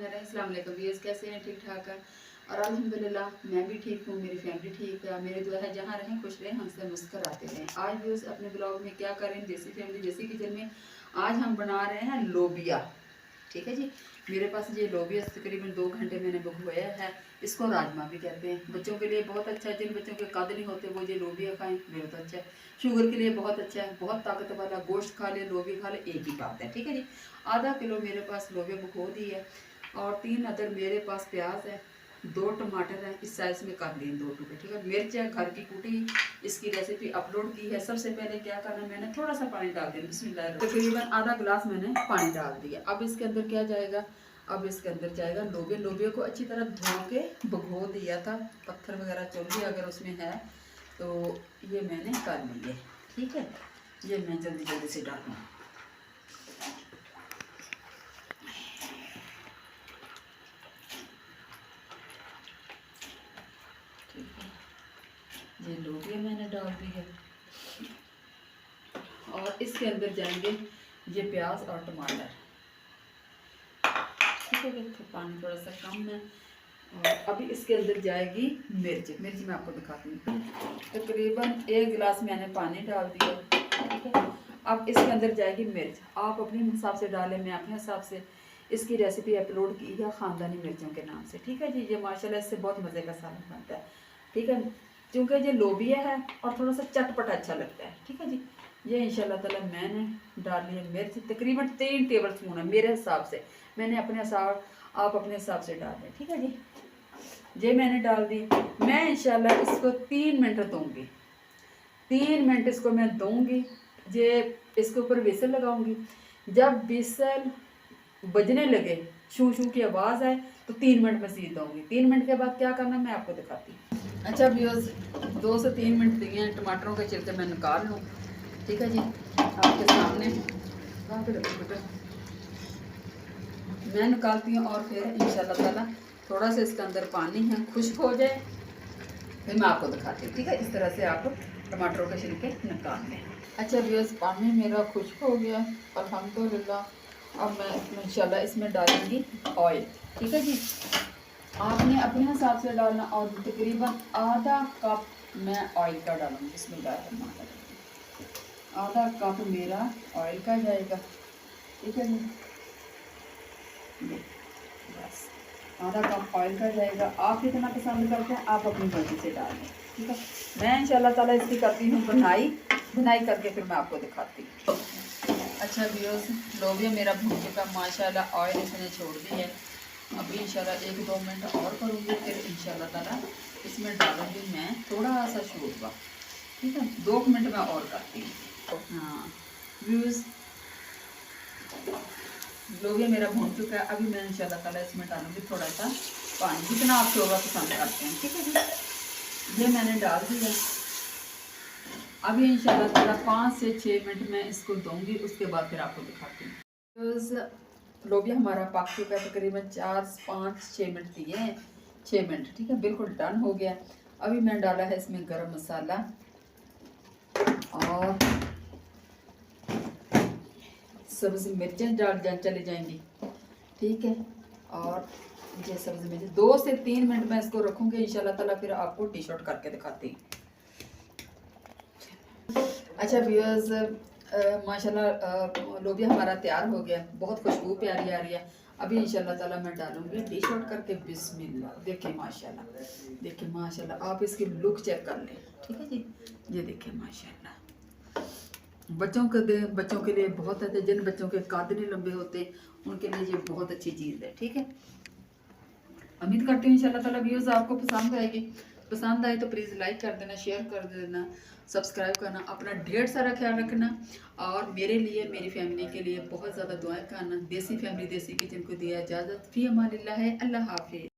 अस्सलाम वालेकुम व्यूअर्स, कैसे हैं? ठीक ठाक है और अल्हम्दुलिल्लाह मैं भी ठीक हूँ, मेरी फैमिली ठीक है। मेरी दुआ है जहाँ रहें खुश रहें, हमसे मुस्कुराते रहें। आज व्यूअर्स अपने ब्लॉग में क्या करें, देसी फैमिली देसी किचन में आज हम बना रहे हैं लोबिया। ठीक है जी, मेरे पास ये लोबिया तकरीबन 2 घंटे मैंने भिगोया है। इसको राजमा भी कहते हैं। बच्चों के लिए बहुत अच्छा है, जिन बच्चों के कद नहीं होते वो ये लोबिया खाएं, बहुत अच्छा है। शुगर के लिए बहुत अच्छा है, बहुत ताकत वाला। गोश्त खा ले, लोबिया खा ले, एक ही बात है। ठीक है जी, आधा किलो मेरे पास लोबिया भिगो दी है और 3 अदर मेरे पास प्याज है, 2 टमाटर है, इस साइज में कर लिए 2 टुकड़े। ठीक है, मिर्च है घर की कूटी, इसकी रेसिपी अपलोड की है। सबसे पहले क्या करना, मैंने थोड़ा सा पानी डाल दिया, बिस्मिल्लाह, तकरीबन आधा गिलास मैंने पानी डाल दिया। अब इसके अंदर क्या जाएगा, अब इसके अंदर जाएगा लोबिया। लोबिया को अच्छी तरह धो के भिगो दिया था, पत्थर वगैरह चल गया अगर उसमें है तो ये मैंने कर लिए। ठीक है, ये मैं जल्दी जल्दी से डालूँ। ये लोबिया मैंने डाल दी है और इसके अंदर जाएंगे ये प्याज और टमाटर। ठीक है, तो पानी थोड़ा सा कम है। और अभी इसके अंदर जाएगी मिर्च। मिर्च मैं आपको दिखाती हूँ, तकरीबन 1 गिलास मैंने पानी डाल दिया। ठीक है, अब इसके अंदर जाएगी मिर्च। आप अपने हिसाब से डालें, मैं अपने हिसाब से। इसकी रेसिपी अपलोड की है ख़ानदानी मिर्चों के नाम से। ठीक है जी, ये माशाल्लाह इससे बहुत मज़े का सालन बनता है। ठीक है, क्योंकि ये लोबिया है और थोड़ा सा चटपटा अच्छा लगता है। ठीक है जी, ये इंशाल्लाह ताला मैंने डाल लिया मिर्च, तकरीबन 3 टेबल स्पून है मेरे हिसाब से। मैंने अपने हिसाब, आप अपने हिसाब से डाल दें। ठीक है जी, ये मैंने डाल दी। मैं इंशाल्लाह इसको 3 मिनट दूंगी। 3 मिनट इसको मैं दूंगी। ये इसके ऊपर विसल लगाऊंगी। जब विसल बजने लगे, शू शू की आवाज़ आए तो 3 मिनट मज़ीद दूंगी। 3 मिनट के बाद क्या करना मैं आपको दिखाती हूँ। अच्छा व्यूअर्स, 2 से 3 मिनट दिए हैं। टमाटरों के छिलके मैं निकाल लूँ। ठीक है जी, आपके सामने कहाँ पे रखूँ बेटा, मैं निकालती हूँ और फिर इंशाल्लाह ताला थोड़ा सा इसके अंदर पानी है, खुश्क हो जाए फिर मैं आपको दिखाती हूँ। ठीक है, इस तरह से आप टमाटरों के छिलके निकाल लें। अच्छा व्यूअर्स, पानी मेरा खुश्क हो गया अल्हम्दुलिल्लाह। अब मैं इंशाल्लाह इसमें डालूंगी ऑयल। ठीक है जी, आपने अपने हिसाब से डालना और तकरीबन आधा कप मैं ऑयल का डालूंगी। इसमें आधा कप मेरा ऑयल का जाएगा। ठीक है जी, बस आधा कप ऑयल का जाएगा। आप कितना पसंद करते हैं आप अपनी मर्जी से डाल दें। ठीक है, मैं इंशाल्लाह ताला इसकी करती हूँ बुनाई करके फिर मैं आपको दिखाती हूँ। अच्छा व्यूअर्स, लोबिया मेरा भून चुका माशाल्लाह, ऑयल इसने छोड़ दी है। अभी इंशाल्लाह 1-2 मिनट और करूँगी, फिर इंशाल्लाह ताला इसमें डालूँगी मैं थोड़ा सा शोरबा। ठीक है, 2 मिनट में और करती हूँ। हाँ व्यूअर्स, लोबिया मेरा भून चुका है। अभी मैं इंशाल्लाह ताला इसमें डालूँगी थोड़ा सा पानी, जितना आप शोरबा पसंद करते हैं। ठीक है जी, ये मैंने डाल दिया। अभी इंशाल्लाह ताला 5 से 6 मिनट में इसको दूंगी, उसके बाद फिर आपको दिखाती हूँ। तो लोबिया हमारा पक चुका है, तकरीबन 4-5-6 मिनट दिए हैं, 6 मिनट। ठीक है, बिल्कुल डन हो गया। अभी मैं डाला है इसमें गरम मसाला और सब्ज़ी मिर्चें डाल चली जाएंगी। ठीक है, और ये सब्ज़ी मिर्च 2 से 3 मिनट में इसको रखूँगी इंशाल्लाह ताला, फिर आपको डिश आउट करके दिखाती हूँ। अच्छा व्यूअर्स, माशाल्लाह लोबिया हमारा तैयार हो गया, बहुत खुशबू प्यारी आ रही है। अभी इंशाल्लाह ताला मैं डालूंगी डिश आउट करके। बिस्मिल्लाह, देखिए माशाल्लाह, देखिए माशाल्लाह, आप इसकी लुक चेक कर लें। ठीक है जी, ये देखिए माशाल्लाह, बच्चों के लिए बहुत अच्छे, जिन बच्चों के कद नहीं लंबे होते उनके लिए ये बहुत अच्छी चीज़ है। ठीक है, उम्मीद करती हूँ इंशाल्लाह ताला व्यूअर्स आपको पसंद आएगी। पसंद आए तो प्लीज़ लाइक कर देना, शेयर कर देना, सब्सक्राइब करना। अपना ढेर सारा ख्याल रखना और मेरे लिए, मेरी फैमिली के लिए बहुत ज़्यादा दुआएं करना। देसी फैमिली देसी किचन को दिया इजाज़त। फ़ी अमानिल्लाह है, अल्लाह हाफ़िज़।